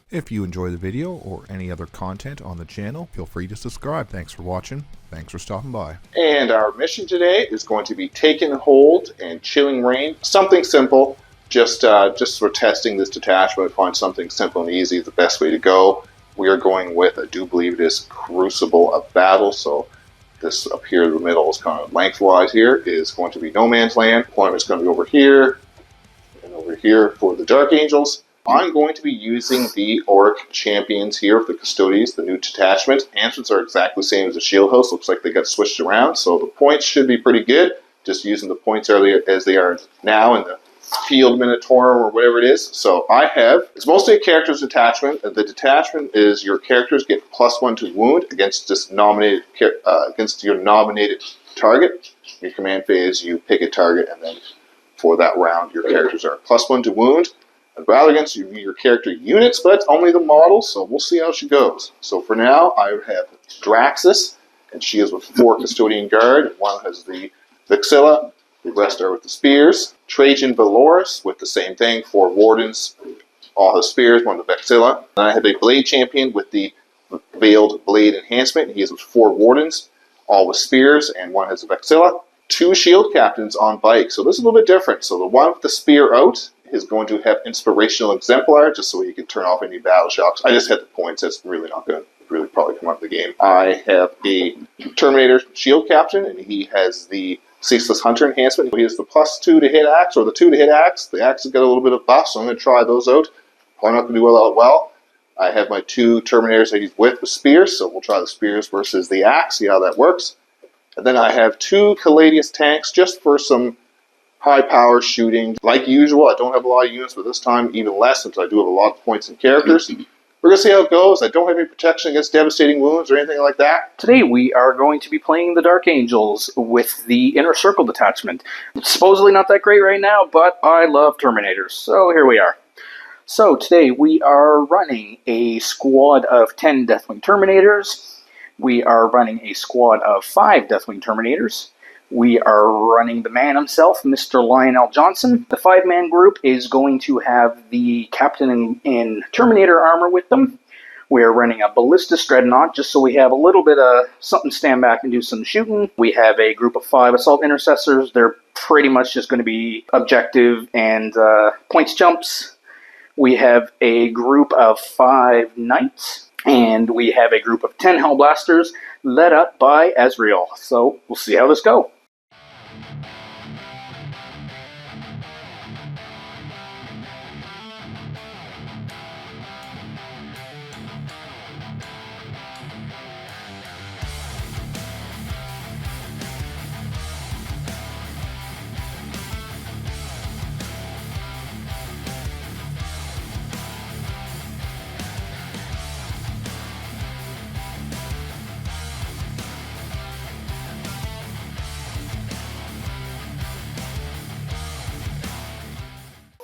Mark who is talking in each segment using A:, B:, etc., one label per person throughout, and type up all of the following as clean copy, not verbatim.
A: If you enjoy the video or any other content on the channel, feel free to subscribe. Thanks for watching. Thanks for stopping by.
B: And our mission today is going to be Taking Hold and Chilling Reign. Something simple, just for testing this detachment. Find something simple and easy is the best way to go. We are going with, I do believe it is Crucible of Battle. So this up here in the middle is kind of lengthwise here is going to be No Man's Land. Deployment is going to be over here and over here for the Dark Angels. I'm going to be using the Auric Champions here of the Custodes, the new detachment. Answers are exactly the same as the Shield House. Looks like they got switched around, so the points should be pretty good. Just using the points earlier as they are now in the Field Minotaur or whatever it is. So I have, it's mostly a character's detachment. The detachment is your characters get +1 to wound against this nominated against your nominated target. Your command phase, you pick a target, and then for that round, your characters are +1 to wound. I'd rather against your character units, but it's only the model, so we'll see how she goes. So for now, I have Draxus, and she is with 4 Custodian Guard. One has the Vexilla, the rest are with the Spears. Trajan Valoris with the same thing, 4 Wardens, all have Spears, one with the Vexilla. And I have a Blade Champion with the Veiled Blade Enhancement. He is with 4 Wardens, all with Spears, and one has a Vexilla. 2 Shield Captains on bike, so this is a little bit different. So the one with the Spear out is going to have Inspirational Exemplar, just so you can turn off any battle shocks. I just had the points, that's really not going to really probably come out of the game. I have a Terminator Shield Captain, and he has the Ceaseless Hunter Enhancement. He has the +2 to hit axe, or the 2 to hit axe. The axe has got a little bit of buff, so I'm going to try those out. Probably not going to do well. I have my 2 Terminators that he's with Spears, so we'll try the Spears versus the axe, see how that works. And then I have 2 Caladius tanks, just for some high power shooting. Like usual, I don't have a lot of units, but this time even less, since I do have a lot of points and characters. We're going to see how it goes. I don't have any protection against devastating wounds or anything like that.
C: Today we are going to be playing the Dark Angels with the Inner Circle Detachment. It's supposedly not that great right now, but I love Terminators, so here we are. So today we are running a squad of 10 Deathwing Terminators. We are running a squad of 5 Deathwing Terminators. We are running the man himself, Mr. Lionel Johnson. The 5-man group is going to have the captain in Terminator armor with them. We are running a Ballistus Dreadnought, just so we have a little bit of something to stand back and do some shooting. We have a group of 5 Assault Intercessors. They're pretty much just going to be objective and points jumps. We have a group of 5 Knights. And we have a group of 10 Hellblasters led up by Ezreal. So we'll see how this goes.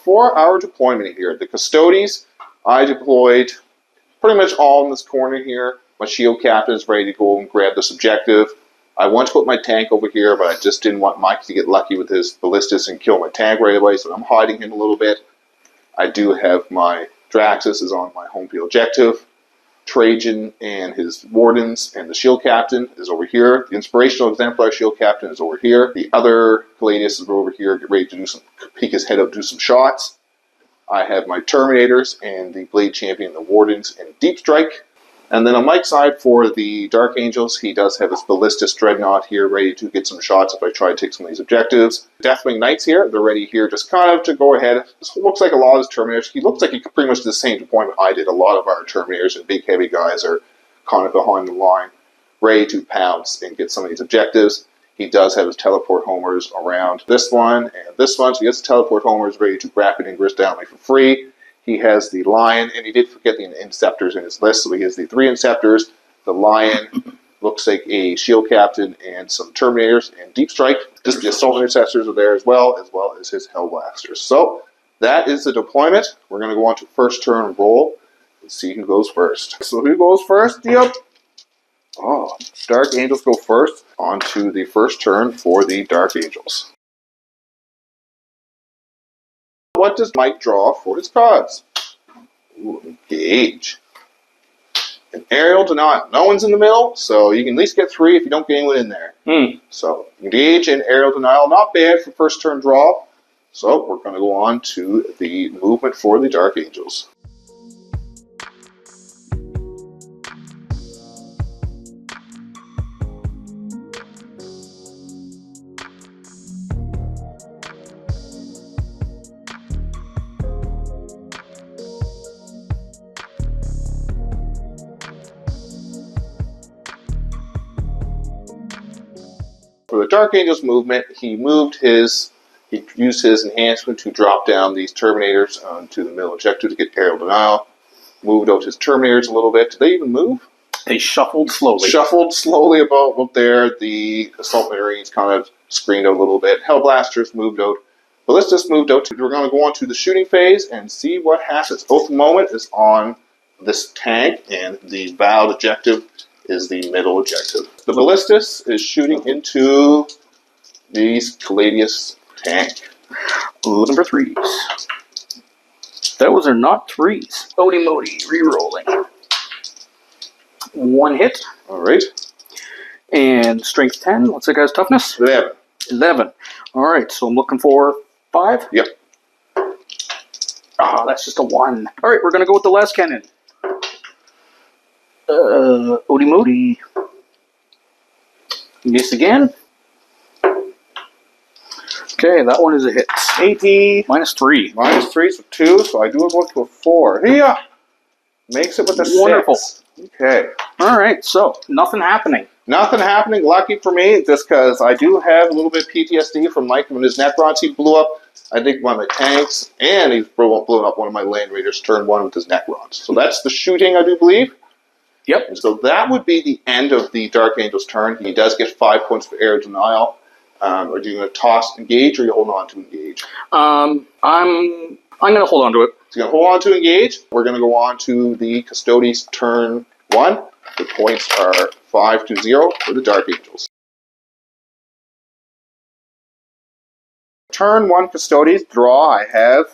B: For our deployment here, the Custodes, I deployed pretty much all in this corner here. My Shield Captain is ready to go and grab this objective. I want to put my tank over here, but I just didn't want Mike to get lucky with his Ballistus and kill my tank right away, so I'm hiding him a little bit. I do have my Draxus is on my home field objective. Trajan and his Wardens and the Shield Captain is over here. The Inspirational Exemplar Shield Captain is over here. The other Caladius is over here, get ready to do some, peek his head up, do some shots. I have my Terminators and the Blade Champion, the Wardens, and Deep Strike. And then on Mike's side for the Dark Angels, he does have his Ballistus Dreadnought here ready to get some shots if I try to take some of these objectives. Deathwing Knights here, they're ready here just kind of to go ahead. This looks like a lot of his Terminators. He looks like he pretty much did the same deployment I did. A lot of our Terminators and big heavy guys are kind of behind the line, ready to pounce and get some of these objectives. He does have his teleport homers around this one and this one, so he has the teleport homers ready to rapid ingress down me for free. He has the Lion, and he did forget the Inceptors in his list, so he has the 3 Inceptors. The Lion looks like a Shield Captain and some Terminators and Deep Strike. Just the Assault Intercessors are there as well as his Hellblasters. So that is the deployment. We're going to go on to first turn roll and see who goes first. So who goes first? Yep. Oh, Dark Angels go first on to the first turn for the Dark Angels. What does Mike draw for his cards? Ooh, engage. An aerial denial. No one's in the middle, so you can at least get 3 if you don't get anyone in there. So engage and aerial denial, not bad for first turn draw. So we're going to go on to the movement for the Dark Angels. For the Dark Angels movement, he used his enhancement to drop down these Terminators onto the middle objective to get aerial denial. Moved out his Terminators a little bit. Did they even move?
C: They shuffled slowly.
B: Shuffled slowly about up there. The Assault Marines kind of screened out a little bit. Hellblasters moved out. Ballistas moved out. We're going to go on to the shooting phase and see what happens. Both moment is on this tank, and the vowed objective is the middle objective. The Ballistas is shooting into the Custodes tank.
C: Number 3s. Those are not 3s. Odie Modi, re-rolling. 1 hit.
B: Alright.
C: And strength 10. What's that guy's toughness?
B: 11.
C: 11. Alright, so I'm looking for 5.
B: Yep.
C: Ah, that's just a 1. Alright, we're going to go with the last cannon. Odie Modi. Miss again. Okay, that one is a hit.
B: 80.
C: Minus 3.
B: Minus 3, so 2, so I do go to a 4. Here! Makes it with a 6.
C: Wonderful.
B: Okay.
C: Alright, so nothing happening.
B: Nothing happening. Lucky for me, just because I do have a little bit of PTSD from Mike when his Necrons. He blew up, I think, one of my tanks, and he blew up one of my Land Raiders turn 1 with his Necrons. So that's the shooting, I do believe.
C: Yep.
B: And so that would be the end of the Dark Angel's turn. He does get 5 points for air denial. Are you going to toss engage, or are you holding on to engage?
C: I'm going to hold on to it.
B: So you're going to hold on to engage. We're going to go on to the Custodes turn 1. The points are 5-0 for the Dark Angels. Turn 1 Custodes draw. I have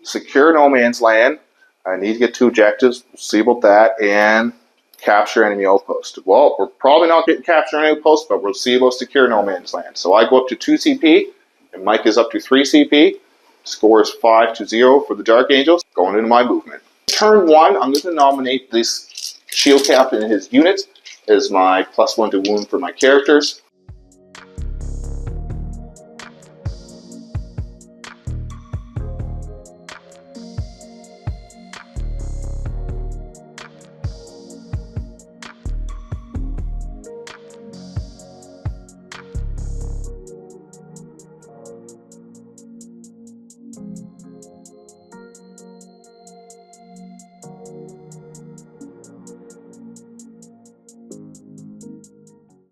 B: secure no man's land. I need to get 2 objectives. We'll see about that. And capture enemy outpost. Well, we're probably not getting capture enemy outpost, but we'll see about secure no man's land. So I go up to 2 CP, and Mike is up to 3 CP. Score is 5-0 for the Dark Angels. Going into my movement. Turn 1, I'm going to nominate this shield captain and his units as my +1 to wound for my characters.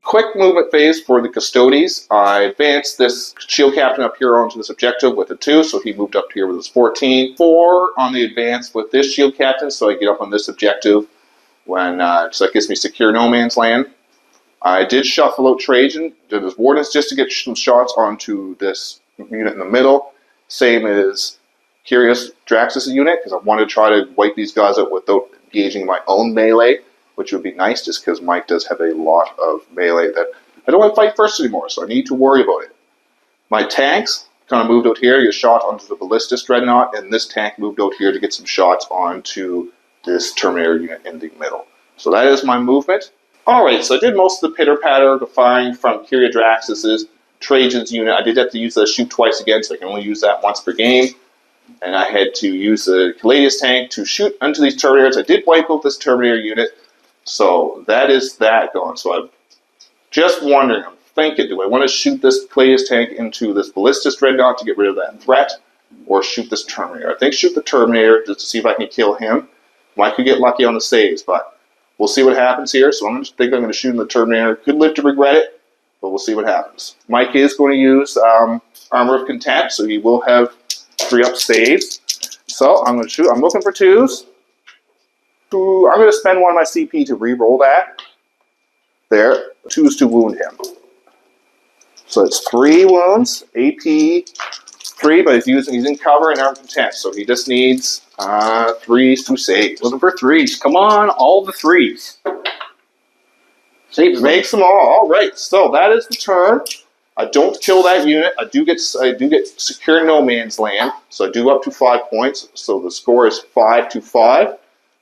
B: Quick movement phase for the Custodes. I advanced this shield captain up here onto this objective with a 2, so he moved up here with his 14. 4 on the advance with this shield captain, so I get up on this objective when so that gives me secure no man's land. I did shuffle out Trajan, did his wardens just to get some shots onto this unit in the middle. Same as Curious Draxus' unit, because I wanted to try to wipe these guys out without engaging my own melee, which would be nice just because Mike does have a lot of melee that I don't want to fight first anymore, so I need to worry about it. My tanks kind of moved out here to get shot onto the Ballistas Dreadnought, and this tank moved out here to get some shots onto this Terminator unit in the middle. So that is my movement. Alright, so I did most of the pitter-patter, the firing from Kyria Draxus' Trajan's unit. I did have to use the shoot twice again, so I can only use that once per game. And I had to use the Custodes tank to shoot onto these Terminators. I did wipe out this Terminator unit. So that is that going. So I'm just wondering, I'm thinking, do I want to shoot this Custodes tank into this Ballistas Dreadnought to get rid of that threat, or shoot this Terminator? I think shoot the Terminator just to see if I can kill him. Might could get lucky on the saves, but we'll see what happens here. So I'm going to shoot in the Terminator. Could live to regret it, but we'll see what happens. Mike is going to use Armor of Contempt, so he will have 3 up saves. So I'm going to shoot. I'm looking for 2s. Ooh, I'm going to spend 1 of my CP to re-roll that. There. 2s to wound him. So it's 3 wounds. AP 3, but he's in cover and armed content. So he just needs 3s to save.
C: Looking for 3s. Come on, all the 3s. Saves them.
B: Makes them all. All right. So that is the turn. I don't kill that unit. I do get secure no man's land. So I do up to 5 points. So the score is 5-5.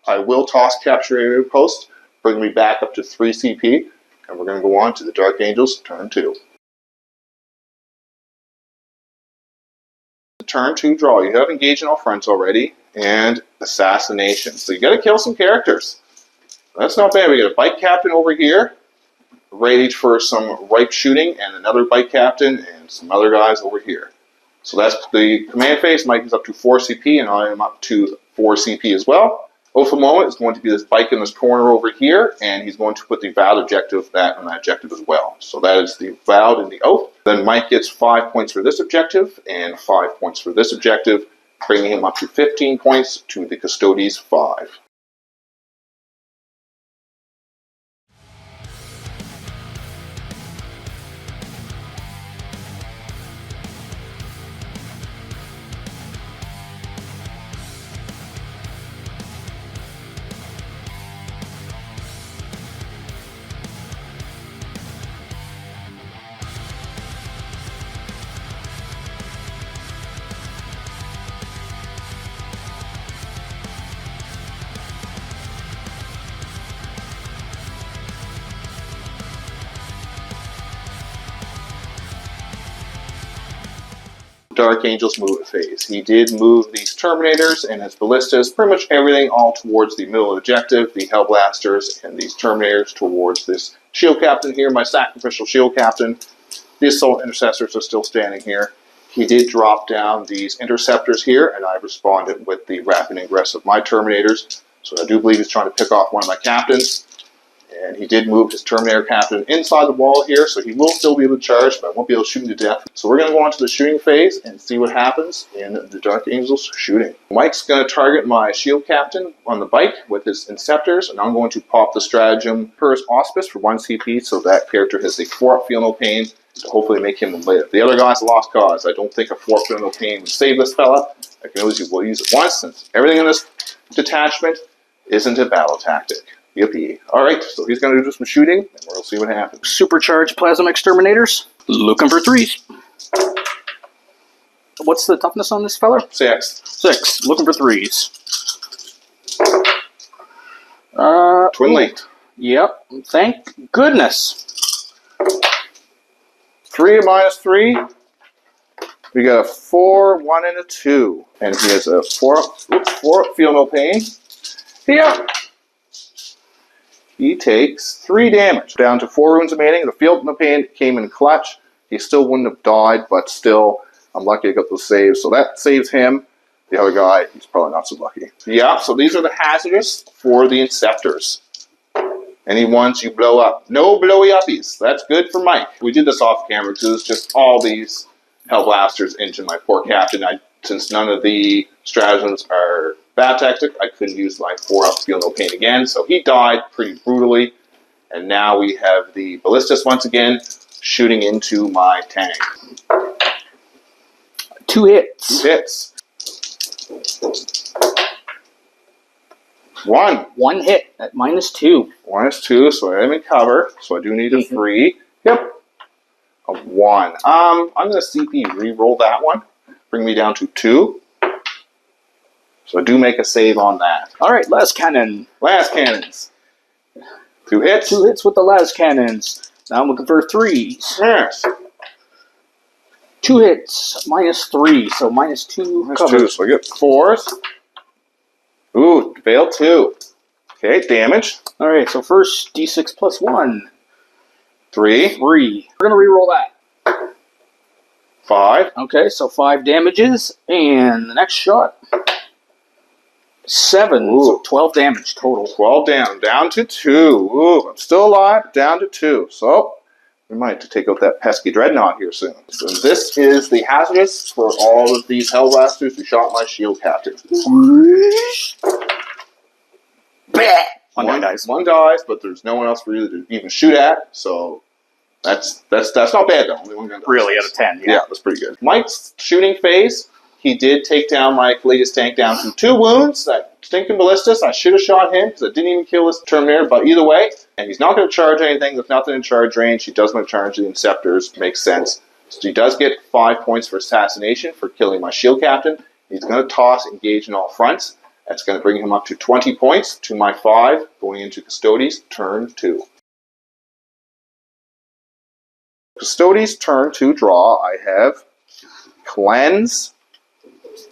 B: I will toss capture area post, bring me back up to 3 CP, and we're going to go on to the Dark Angels turn 2. Turn 2 draw. You have engaged in all fronts already, and assassination. So you got to kill some characters. That's not bad. We got a bike captain over here, ready for some ripe shooting, and another bike captain, and some other guys over here. So that's the command phase. Mike is up to 4 CP, and I am up to 4 CP as well. Oath of Moment is going to be this bike in this corner over here, and he's going to put the vowed objective on that objective as well. So that is the vowed and the oath. Then Mike gets 5 points for this objective, and 5 points for this objective, bringing him up to 15 points to the Custodes 5. Dark Angel's movement phase. He did move these Terminators and his Ballistas, pretty much everything all towards the middle objective, the Hellblasters and these Terminators towards this Shield Captain here, my Sacrificial Shield Captain. The Assault Intercessors are still standing here. He did drop down these Interceptors here, and I responded with the Rapid Ingress of my Terminators. So I do believe he's trying to pick off one of my Captains. And he did move his Terminator Captain inside the wall here, so he will still be able to charge, but I won't be able to shoot him to death. So we're going to go on to the shooting phase and see what happens in the Dark Angels shooting. Mike's going to target my Shield Captain on the bike with his Inceptors, and I'm going to pop the Stratagem Pur's Auspice for 1 CP, so that character has a 4-up Feel No Pain to hopefully make him live. The other guy's a lost cause. I don't think a 4-up Feel No Pain would save this fella. I can always use it once, since everything in this detachment isn't a battle tactic. Yippee. Alright, so he's going to do some shooting, and we'll see what happens.
C: Supercharged Plasma Exterminators. Looking for 3s. What's the toughness on this fella?
B: 6.
C: 6. Looking for 3s.
B: Twin linked.
C: Yep. Thank goodness.
B: 3 minus 3. We got a 4, 1, and a 2. And he has a 4 Feel No Pain. Yep. He takes 3 damage. Down to 4 wounds remaining. The Feel No Pain came in clutch. He still wouldn't have died, but still, I'm lucky I got those saves. So that saves him. The other guy, he's probably not so lucky. Yeah, so these are the hazardous for the Inceptors. Any ones you blow up. No blowy uppies. That's good for Mike. We did this off camera because it's just all these Hellblasters into my poor captain. Since none of the stratagems are bad tactic, I couldn't use my 4-up Feel No Pain again, so he died pretty brutally. And now we have the Ballistas once again shooting into my tank.
C: 2 hits.
B: 2 hits. 1.
C: 1 hit at -2.
B: -2, so I'm in cover, so I do need a 3. Yep. A 1. I'm going to CP re-roll that one. Bring me down to 2. So I do make a save on that.
C: Alright, las cannon.
B: Las cannons. 2 hits.
C: 2 hits with the las cannons. Now I'm looking for 3s.
B: Yes.
C: 2 hits, -3, so -2 cover.
B: -2, so I get 4s. Ooh, failed 2. Okay, damage.
C: Alright, so first D6 plus 1.
B: 3.
C: 3. We're going to reroll that.
B: 5.
C: Okay, so 5 damages, and the next shot. 7,
B: Ooh.
C: so 12 damage total.
B: 12 down to 2. Ooh, I'm still alive, down to 2. So, We might have to take out that pesky dreadnought here soon. So this is the hazardous for all of these hellblasters who shot my shield captain. One dies, but there's no one else for you to even shoot at. So that's not bad though. Only one gun dies.
C: Really, out of 10.
B: Yeah, that's pretty good. Mike's shooting phase. He did take down my latest tank down to 2 wounds. That stinking ballistas, I should have shot him because it didn't even kill his Terminator, but either way, and he's not going to charge anything. There's nothing in charge range. He does want to charge the Inceptors. Makes sense. So he does get 5 points for assassination for killing my shield captain. He's going to toss engage in all fronts. That's going to bring him up to 20 points to my 5 going into Custodes turn 2. Custodes turn 2 draw. I have Cleanse.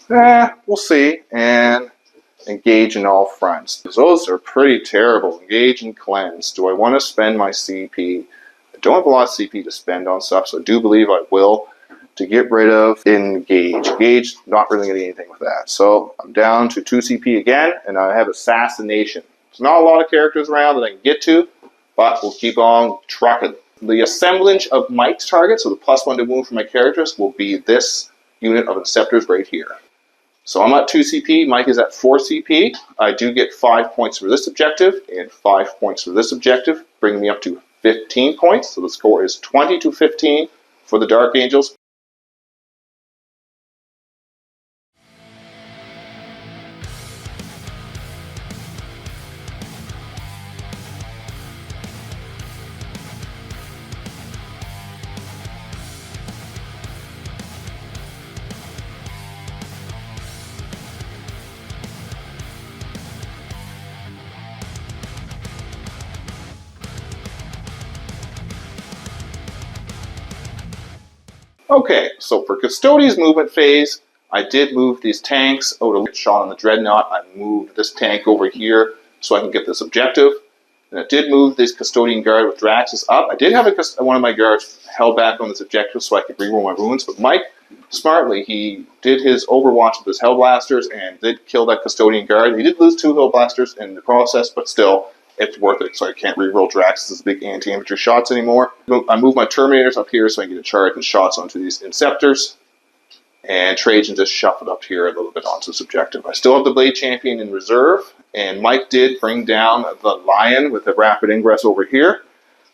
B: We'll see. And engage in all fronts. Those are pretty terrible. Engage and cleanse. Do I want to spend my CP? I don't have a lot of CP to spend on stuff, so I do believe I will. To get rid of engage. Engage, not really getting anything with that. So I'm down to 2 CP again, and I have assassination. There's not a lot of characters around that I can get to, but we'll keep on trucking. The assemblage of Mike's target, so the +1 to wound for my characters, will be this unit of Inceptors right here. So I'm at 2 CP, Mike is at 4 CP. I do get 5 points for this objective and 5 points for this objective, bringing me up to 15 points. So the score is 20 to 15 for the Dark Angels. Okay, so for Custodes movement phase, I did move these tanks out of shot on the Dreadnought. I moved this tank over here so I can get this objective. And I did move this Custodian Guard with Draxus up. I did have one of my guards held back on this objective so I could reroll my wounds, but Mike, smartly, he did his overwatch with his Hellblasters and did kill that Custodian Guard. He did lose 2 Hellblasters in the process, but still, it's worth it, so I can't reroll Draxus' big anti-infantry shots anymore. I moved my Terminators up here so I can get a charge and shots onto these Inceptors. And Trajan just shuffled up here a little bit onto this objective. I still have the Blade Champion in reserve, and Mike did bring down the Lion with a rapid ingress over here.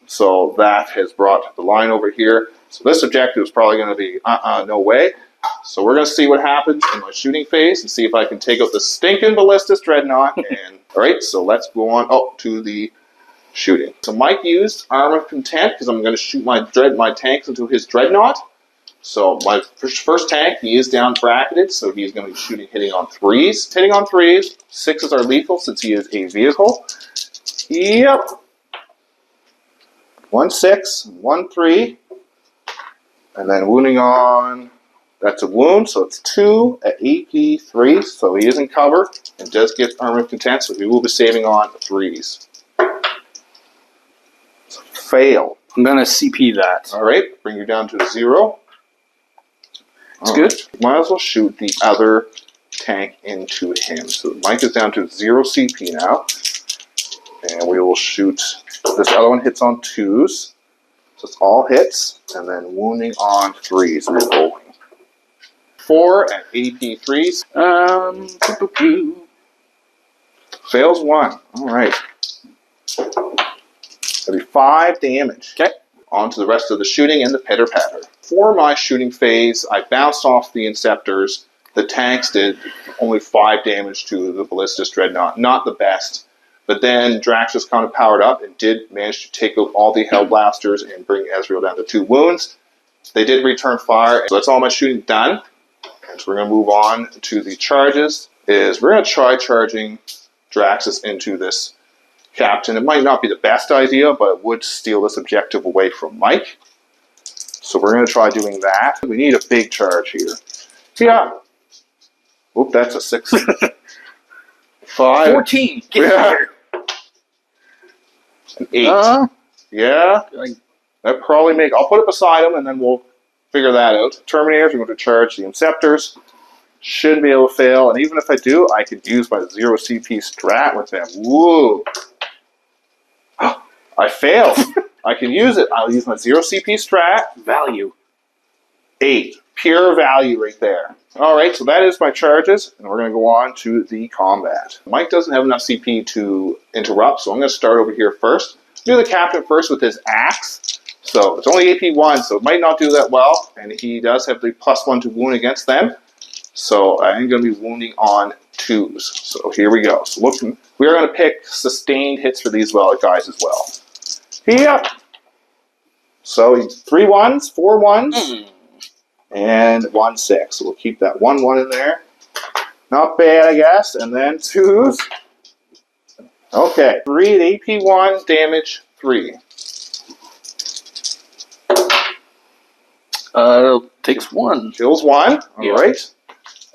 B: So that has brought the Lion over here. So this objective is probably going to be no way. So we're going to see what happens in my shooting phase and see if I can take out the stinking Ballistas Dreadnought. And alright, so let's go on to the shooting. So Mike used Armor of Content because I'm going to shoot my tanks into his Dreadnought. So my first tank, he is down bracketed, so he's going to be hitting on 3s. Hitting on 3s, 6s are lethal since he is a vehicle. Yep. 1 6, 1 3, and then wounding on. That's a wound, so it's 2 at AP 3, so he is in cover and does get Armor of Content, so he will be saving on 3s. So fail.
C: I'm going to CP that.
B: Alright, bring you down to 0.
C: It's good.
B: Might as well shoot the other tank into him. So Mike is down to 0 CP now. And we will shoot. This other one hits on 2s. So it's all hits. And then wounding on 3s. Rerolling. 4 at AP 3s. Fails 1. Alright. That'll be 5 damage.
C: Okay.
B: On to the rest of the shooting and the pitter-patter. For my shooting phase, I bounced off the Inceptors. The tanks did only 5 damage to the Ballistas Dreadnought. Not the best. But then Draxus kind of powered up and did manage to take out all the Hellblasters and bring Ezreal down to 2 wounds. They did return fire. So that's all my shooting done. And so we're going to move on to the charges. We're going to try charging Draxus into this Captain. It might not be the best idea, but it would steal this objective away from Mike. So we're going to try doing that. We need a big charge here. Yeah. Oop, that's a 6. 5.
C: 14. Get here.
B: An 8. Yeah. That probably I'll put it beside him and then we'll figure that out. Terminators, we're going to charge the Inceptors. Shouldn't be able to fail. And even if I do, I could use my 0 CP strat with them. Woo. I failed. I can use it. I'll use my 0 CP strat.
C: Value.
B: 8. Pure value right there. Alright, so that is my charges, and we're going to go on to the combat. Mike doesn't have enough CP to interrupt, so I'm going to start over here first. Do the captain first with his axe. So it's only AP 1, so it might not do that well, and he does have the +1 to wound against them. So I'm going to be wounding on 2s. So here we go. So we are going to pick sustained hits for these guys as well. Yep. So 3 1s, 4 1s, and 1 6. So we'll keep that 1 1 in there. Not bad, I guess. And then 2s. Okay. 3 AP 1, damage 3.
C: Takes 1.
B: Kills 1. All
C: Yeah.
B: right.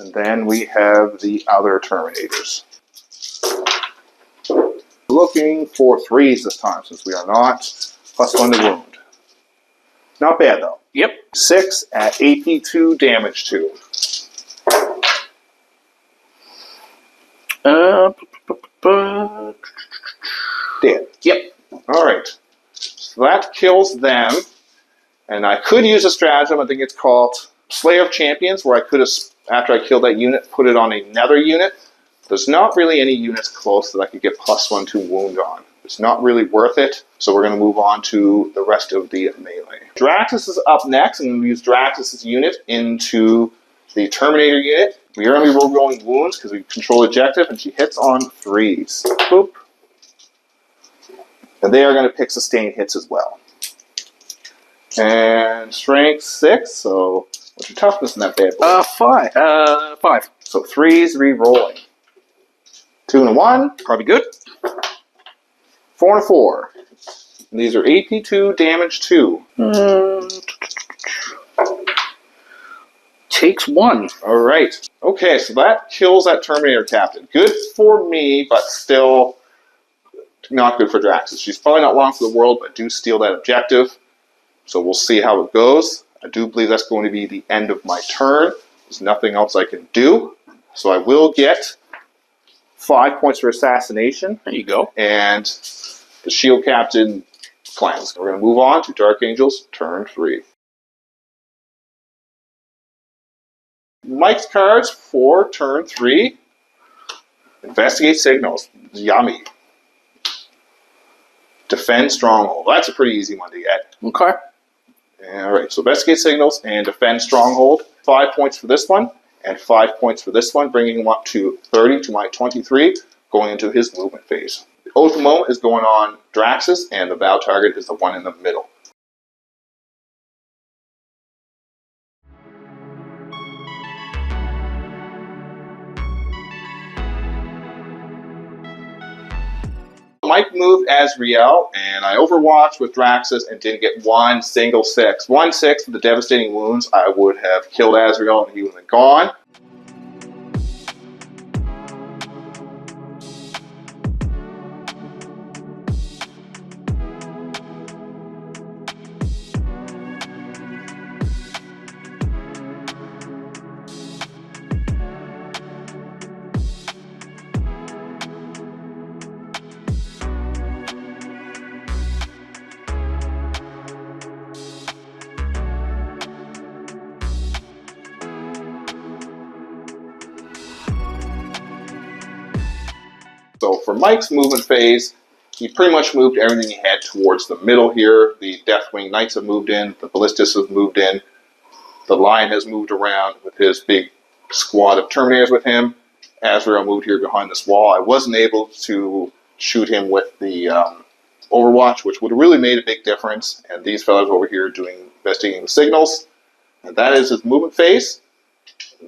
B: And then we have the other Terminators. Looking for 3s this time, since we are not +1 to wound. Not bad, though.
C: Yep.
B: 6 at AP 2, damage 2. Dead.
C: Yep.
B: All right. So that kills them. And I could use a stratagem. I think it's called Slayer of Champions, where I could have, after I killed that unit, put it on another unit. There's not really any units close that I could get +1 to wound on. It's not really worth it. So we're going to move on to the rest of the melee. Draxus is up next. I'm going to use Draxus' unit into the Terminator unit. We are going to be rolling wounds because we control objective, and she hits on 3s. Boop. And they are going to pick sustained hits as well. And strength 6, so what's your toughness in that bad boy?
C: 5. 5.
B: So 3s re-rolling. 2 and a 1,
C: Probably good.
B: 4 and a 4. And these are AP 2, damage 2.
C: Takes 1.
B: Alright. Okay, so that kills that Terminator captain. Good for me, but still not good for Draxus. She's probably not long for the world, but do steal that objective. So we'll see how it goes. I do believe that's going to be the end of my turn. There's nothing else I can do. So I will get 5 points for assassination.
C: There you go.
B: And the shield captain cleanse. We're going to move on to Dark Angels, turn 3. Mike's cards for turn 3. Investigate signals. Yummy. Defend stronghold. That's a pretty easy one to get.
C: Okay.
B: Alright, so investigate signals and defend stronghold. 5 points for this one, and 5 points for this one, bringing him up to 30 to my 23, going into his movement phase. The Oath of Moment is going on Draxus, and the Vow target is the one in the middle. Mike moved Azrael, and I overwatched with Draxus and didn't get one single 6. 1 6 with the devastating wounds, I would have killed Azrael and he would have been gone. So for Mike's movement phase, he pretty much moved everything he had towards the middle here. The Deathwing Knights have moved in, the Ballistas have moved in, the Lion has moved around with his big squad of Terminators with him. Azrael moved here behind this wall. I wasn't able to shoot him with the Overwatch, which would have really made a big difference. And these fellas over here investigating the signals. And that is his movement phase.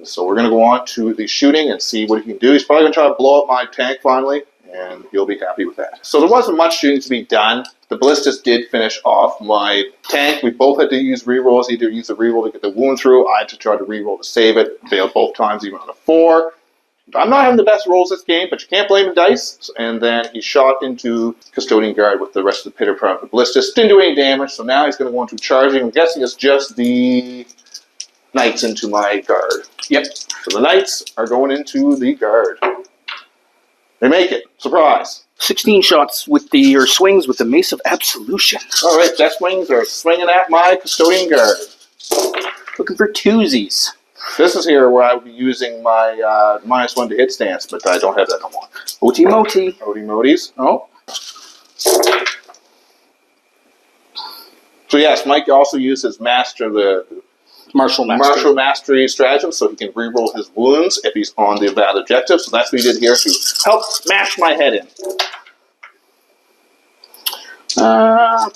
B: So we're going to go on to the shooting and see what he can do. He's probably going to try to blow up my tank finally, and he'll be happy with that. So there wasn't much shooting to be done. The Ballistas did finish off my tank. We both had to use rerolls. Either use a reroll to get the wound through. I had to try to reroll to save it. Failed both times, even on a 4. I'm not having the best rolls this game, but you can't blame the dice. And then he shot into Custodian Guard with the rest of the Pitter Proud of the Ballistas. Didn't do any damage, so now he's going to go into charging. I'm guessing it's just the Knights into my guard. Yep. So the Knights are going into the guard. They make it. Surprise.
C: 16 shots with the, or swings with the Mace of Absolution.
B: All right, Death Wings are swinging at my Custodian Guard.
C: Looking for twosies.
B: This is here where I would be using my -1 to hit stance, but I don't have that no more.
C: Oti Moti.
B: Odi Modis.
C: Oh.
B: So yes, Mike also uses
C: Martial Mastery.
B: Martial Mastery stratagem, so he can reroll his wounds if he's on the bad objective. So that's what he did here to help smash my head in.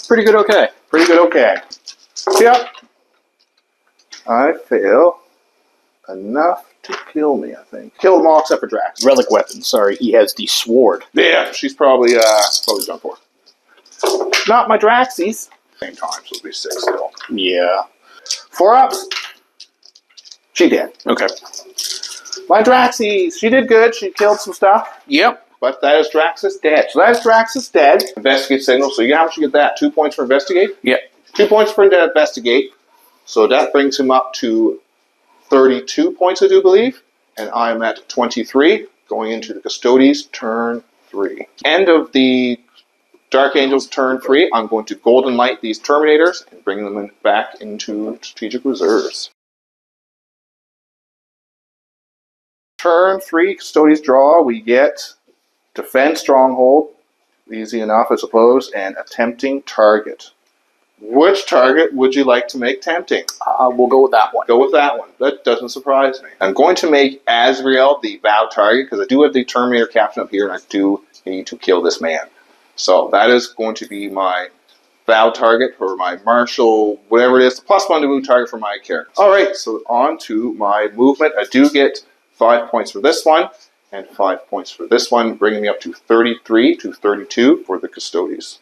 C: Pretty good okay.
B: Pretty good okay. Yep. I fail enough to kill me, I think. Kill them all except for Drax.
C: Relic weapon. Sorry, he has the sword.
B: Yeah, she's probably done for. Not my Draxies. Same time, so it'll be 6 still.
C: Yeah.
B: 4 ups. She did.
C: Okay.
B: My Draxies. She did good. She killed some stuff.
C: Yep.
B: But that is Draxus dead. So that is Draxus dead. Investigate signal. So how much you get that? 2 points for investigate?
C: Yep.
B: 2 points for investigate. So that brings him up to 32 points, I do believe. And I am at 23, going into the Custodes turn 3. End of the Dark Angels turn 3. I'm going to Golden Light these Terminators and bring them back into Strategic Reserves. Turn 3, Custodes draw. We get Defend Stronghold. Easy enough, I suppose. And Attempting Target. Which target would you like to make tempting?
C: We'll go with that one.
B: Go with that one. That doesn't surprise me. I'm going to make Azrael the vow target because I do have the Terminator captain up here and I do need to kill this man. So that is going to be my vow target for my martial, whatever it is, the +1 to move target for my character. Alright, so on to my movement. I do get 5 points for this one and 5 points for this one, bringing me up to 33 to 32 for the Custodes.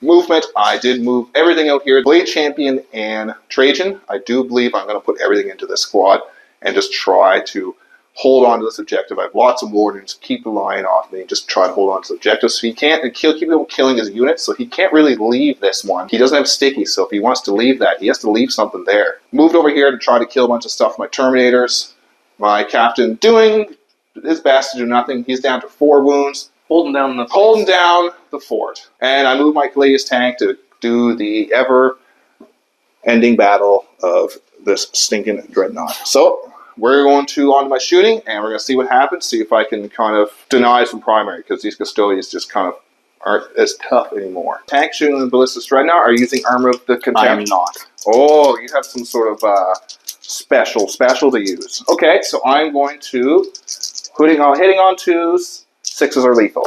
B: Movement, I did move everything out here. Blade Champion and Trajan. I do believe I'm going to put everything into this squad and just try to hold on to this objective. I have lots of wardens, keep the lion off me, just try to hold on to the objective. So he can't keep killing his units, so he can't really leave this one. He doesn't have sticky, so if he wants to leave that, he has to leave something there. Moved over here to try to kill a bunch of stuff with my Terminators. My captain doing his best to do nothing. He's down to 4 wounds.
C: Holding down
B: the fort. And I move my Caladius tank to do the ever-ending battle of this stinking dreadnought. So, we're going to on to my shooting, and we're going to see what happens, see if I can kind of deny some primary, because these Custodes just kind of aren't as tough anymore. Tank shooting the Ballistic Dreadnought are using Armor of the Contempt.
C: I'm not.
B: Oh, you have some sort of special to use. Okay, so I'm going to, hitting on 2s, 6s are lethal.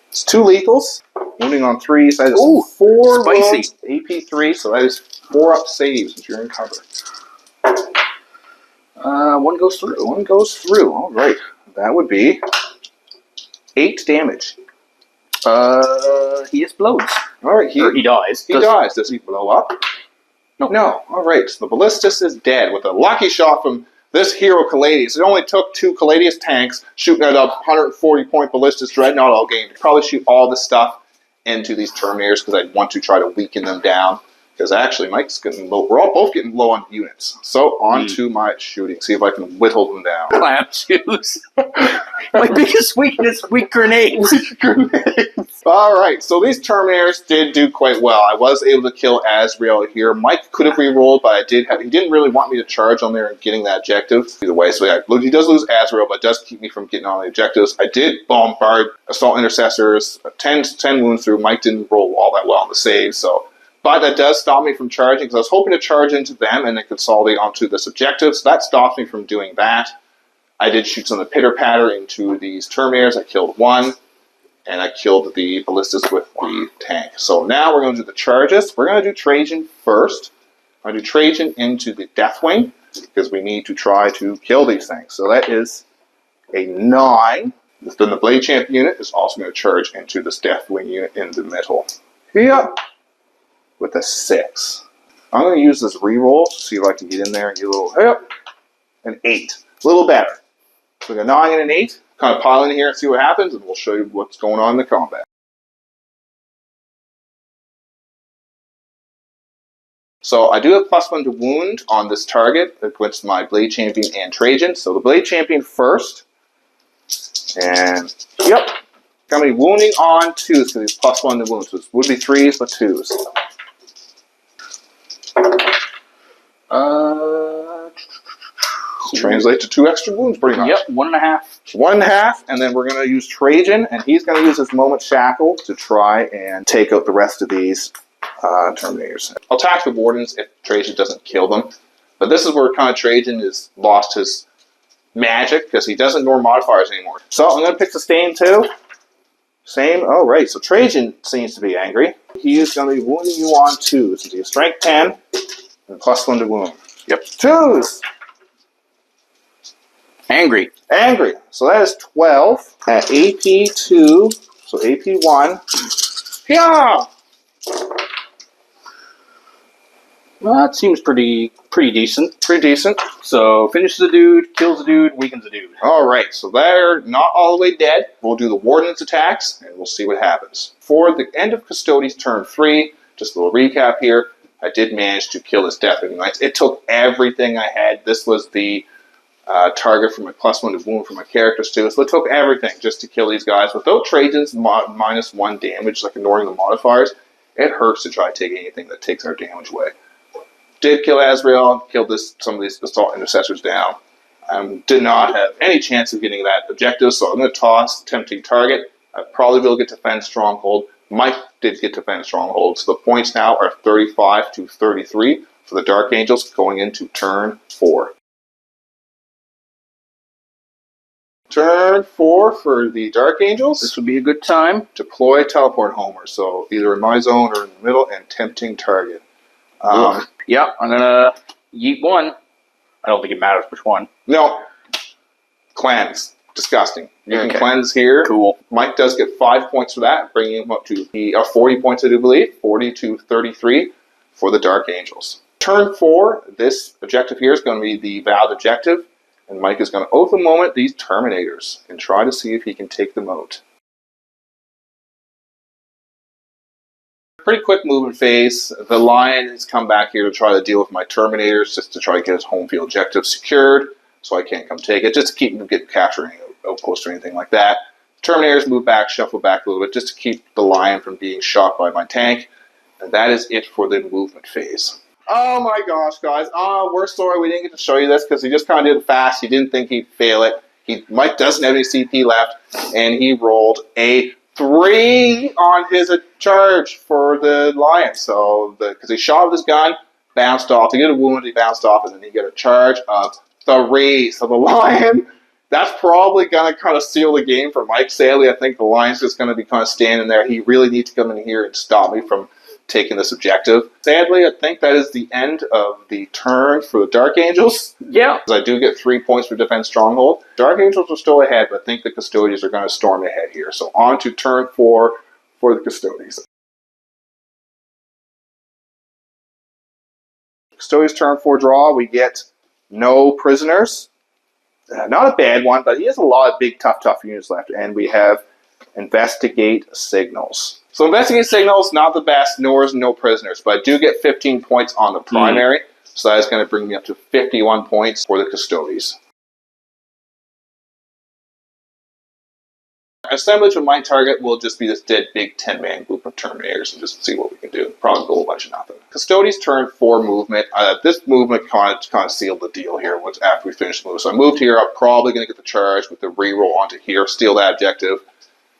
B: It's 2 lethals, wounding on 3s. That is 4
C: spicy.
B: Wounds, AP 3, so that is 4 up saves if you're in cover.
C: 1 goes through.
B: 1 goes through. All right, that would be 8 damage.
C: He explodes.
B: All right,
C: he dies.
B: He dies. Does he blow up?
C: No.
B: No. All right, so the Ballistus is dead with a lucky shot from this hero Caladius. It only took 2 Caladius tanks shooting at a 140-point Ballistus Dreadnought all game to probably shoot all the stuff into these Terminators because I want to try to weaken them down. Because actually, Mike's getting low. We're all both getting low on units. So on to my shooting. See if I can whittle them down.
C: Clam shoes. My biggest weakness: weak grenades.
B: All right. So these Terminators did do quite well. I was able to kill Azrael here. Mike could have re-rolled, but he didn't really want me to charge on there and getting that objective. Either way, so yeah, he does lose Azrael, but it does keep me from getting on the objectives. I did bombard Assault Intercessors, 10 wounds through. Mike didn't roll all that well on the save, so. But that does stop me from charging, because I was hoping to charge into them and then consolidate onto this objective, so that stops me from doing that. I did shoot some of the pitter-patter into these Terminators. I killed 1, and I killed the Ballistas with the tank. So now we're going to do the charges. We're going to do Trajan first. I'm going to do Trajan into the Deathwing, because we need to try to kill these things. So that is a 9. Then the Blade Champ unit is also going to charge into this Deathwing unit in the middle. Here. With a 6. I'm going to use this reroll to see if I can get in there and get a little, yep, an 8. A little better. So we got 9 and an 8. Kind of pile in here and see what happens, and we'll show you what's going on in the combat. So I do have +1 to wound on this target against my Blade Champion and Trajan. So the Blade Champion first. And, yep. Got me wounding on 2s because he's +1 to wound. So it would be 3s, but 2s. Translate to 2 extra wounds, pretty much.
C: Yep, 1.5.
B: 1.5, and then we're going to use Trajan, and he's going to use his Moment Shackle to try and take out the rest of these Terminators. I'll attack the Wardens if Trajan doesn't kill them, but this is where kind of Trajan has lost his magic because he doesn't ignore modifiers anymore. So I'm going to pick Sustain too. Same. Oh, right. So Trajan seems to be angry. He is going to be wounding you on 2s. So he's Strength 10 and +1 to wound. Yep. 2s.
C: Angry.
B: Angry. So that is 12 at AP 2. So AP 1. Yeah.
C: Well, that seems pretty decent.
B: Pretty decent.
C: So finishes a dude, kills a dude, weakens a dude.
B: Alright, so they're not all the way dead. We'll do the Warden's attacks, and we'll see what happens. For the end of Custodes turn 3, just a little recap here, I did manage to kill this Death Ring Knights. It took everything I had. This was the target for my +1 to wound for my characters too. So it took everything just to kill these guys. Without Trajan's -1 damage, like ignoring the modifiers, it hurts to try to take anything that takes our damage away. Did kill Azrael, killed some of these Assault Intercessors down. Did not have any chance of getting that objective, so I'm going to toss Tempting Target. I probably will get Defend Stronghold. Mike did get Defend Stronghold, so the points now are 35 to 33 for the Dark Angels going into turn 4. Turn 4 for the Dark Angels.
C: This would be a good time.
B: Deploy Teleport Homer, so either in my zone or in the middle, and Tempting Target.
C: Yeah, I'm gonna yeet 1. I don't think it matters which one.
B: No. Cleanse. Disgusting. You
C: Okay.
B: can cleanse here.
C: Cool.
B: Mike does get 5 points for that, bringing him up to 40 points, I do believe. 40 to 33 for the Dark Angels. Turn 4, this objective here is going to be the Vowed objective, and Mike is going to Oath a Moment these Terminators and try to see if he can take them out. Pretty quick movement phase. The Lion has come back here to try to deal with my Terminators, just to try to get his home field objective secured, so I can't come take it, just to keep him from capturing an outpost or anything like that. Terminators move back, shuffle back a little bit, just to keep the Lion from being shot by my tank. And that is it for the movement phase. Oh my gosh, guys. Worst story, we didn't get to show you this because he just kind of did it fast. He didn't think he'd fail it. Mike doesn't have any CP left, and he rolled a 3 on his charge for the Lion. So, because he shot with his gun, bounced off. He did a wound, he bounced off, and then he got a charge of 3. So the Lion, that's probably going to kind of seal the game for Mike. Sadly, I think the Lion's just going to be kind of standing there. He really needs to come in here and stop me from taking this objective. Sadly, I think that is the end of the turn for the Dark Angels.
C: Yeah.
B: I do get 3 points for Defense Stronghold. Dark Angels are still ahead, but I think the Custodians are going to storm ahead here. So on to turn 4 for the Custodians. Custodians turn 4 draw. We get no prisoners. Not a bad one, but he has a lot of big, tough units left. And we have Investigate Signals. So Investigate Signals, not the best, nor is no prisoners, but I do get 15 points on the primary, so that is going to bring me up to 51 points for the Custodes. Assemblage of my target will just be this dead big 10-man group of Terminators and just see what we can do. Probably go a bunch of nothing. Custodes turn 4 movement. This movement kind of sealed the deal here after we finished the move. So I moved here. I'm probably going to get the charge with the reroll onto here, steal that objective.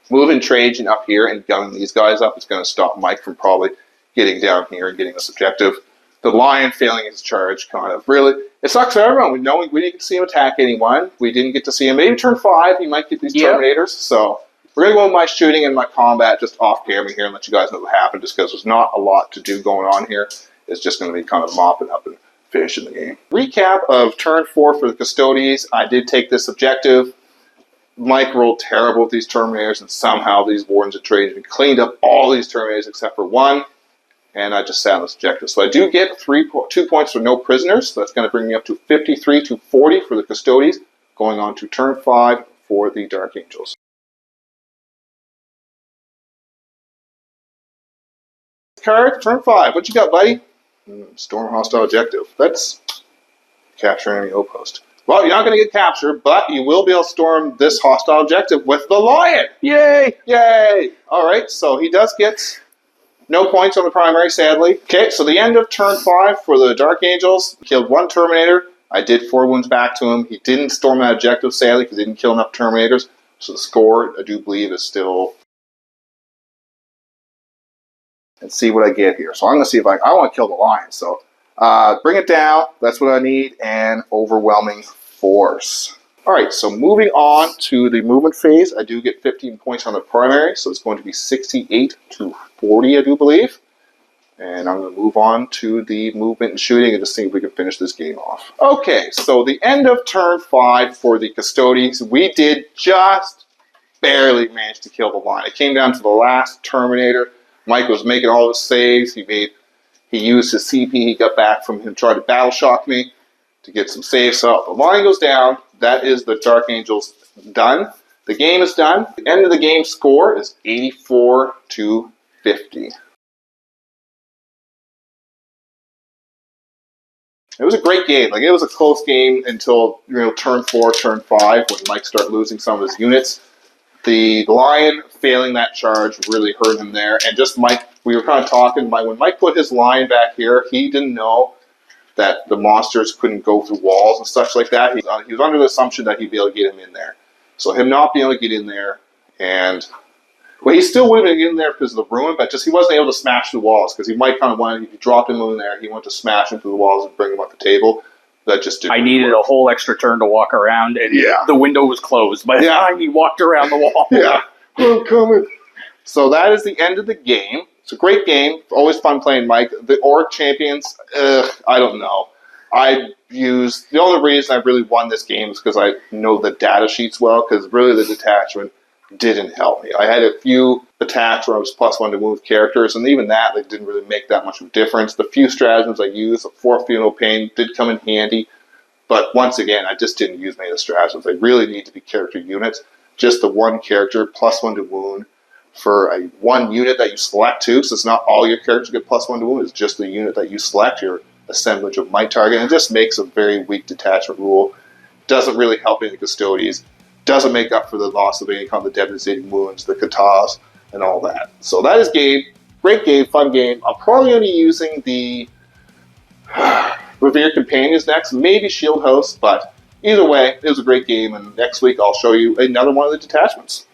B: Moving Trajan up here and gunning these guys up is going to stop Mike from probably getting down here and getting this objective. The Lion failing his charge kind of really, it sucks for everyone. We didn't get to see him attack anyone. We didn't get to see him. Maybe turn 5, he might get these Terminators. So we're going to go with my shooting and my combat just off camera here and let you guys know what happened, just because there's not a lot to do going on here. It's just going to be kind of mopping up and finishing the game. Recap of turn 4 for the Custodes. I did take this objective. Mike rolled terrible with these Terminators, and somehow these Wardens of Trajan cleaned up all these Terminators except for 1. and I just sat on this objective. So I do get 2 points for no prisoners. So that's going to bring me up to 53 to 40 for the Custodes, going on to turn 5 for the Dark Angels. Card, turn 5. What you got, buddy? Storm hostile objective. That's capture enemy outpost. Well, you're not going to get captured, but you will be able to storm this hostile objective with the Lion.
C: Yay!
B: Yay! All right, so he does get no points on the primary, sadly. Okay, so the end of turn 5 for the Dark Angels. Killed 1 Terminator. I did 4 wounds back to him. He didn't storm that objective, sadly, because he didn't kill enough Terminators. So the score, I do believe, is still... Let's see what I get here. So I'm going to see if I want to kill the Lion. So bring it down. That's what I need. And overwhelming force. All right, so moving on to the movement phase, I do get 15 points on the primary. So it's going to be 68 to 40, I do believe. And I'm going to move on to the movement and shooting and just see if we can finish this game off. Okay, so the end of turn 5 for the Custodes. We did just barely manage to kill the Lion. It came down to the last Terminator. Mike was making all his saves. He used his CP he got back from him, tried to battle shock me to get some saves. So the Lion goes down. That is the Dark Angels done. The game is done. The end of the game score is 84 to 50. It was a great game. Like, it was a close game until, turn 4, turn 5, when Mike started losing some of his units. The Lion failing that charge really hurt him there. And just Mike, we were kind of talking, when Mike put his Lion back here, he didn't know that the monsters couldn't go through walls and such like that. He was under the assumption that he'd be able to get him in there. So him not being able to get in there, and well, he still would have been in there because of the ruin, but just he wasn't able to smash the walls because he might kind of wanted, if you dropped him in there, he wanted to smash him through the walls and bring him up the table. That just didn't.
C: I needed a whole extra turn to walk around, and
B: yeah,
C: the window was closed by the time he walked around the wall.
B: Yeah, I'm coming. So that is the end of the game. It's a great game. Always fun playing Mike. The Auric Champions, I don't know. The only reason I really won this game is because I know the data sheets well, because really the detachment didn't help me. I had a few attacks where I was +1 to move characters, and even that didn't really make that much of a difference. The few stratagems I used, the 4 Funeral Pain, did come in handy, but once again, I just didn't use many of the stratagems. They really need to be character units. Just the one character, +1 to wound, for one unit that you select too, so it's not all your characters get +1 to wound, it's just the unit that you select, your assemblage of my target, and it just makes a very weak detachment rule. Doesn't really help any Custodes. Doesn't make up for the loss of any kind of the devastating wounds, the katas, and all that. So that is game. Great game, fun game. I'm probably going to be using the Revered Companions next, maybe Shield House, but either way, it was a great game, and next week I'll show you another one of the detachments.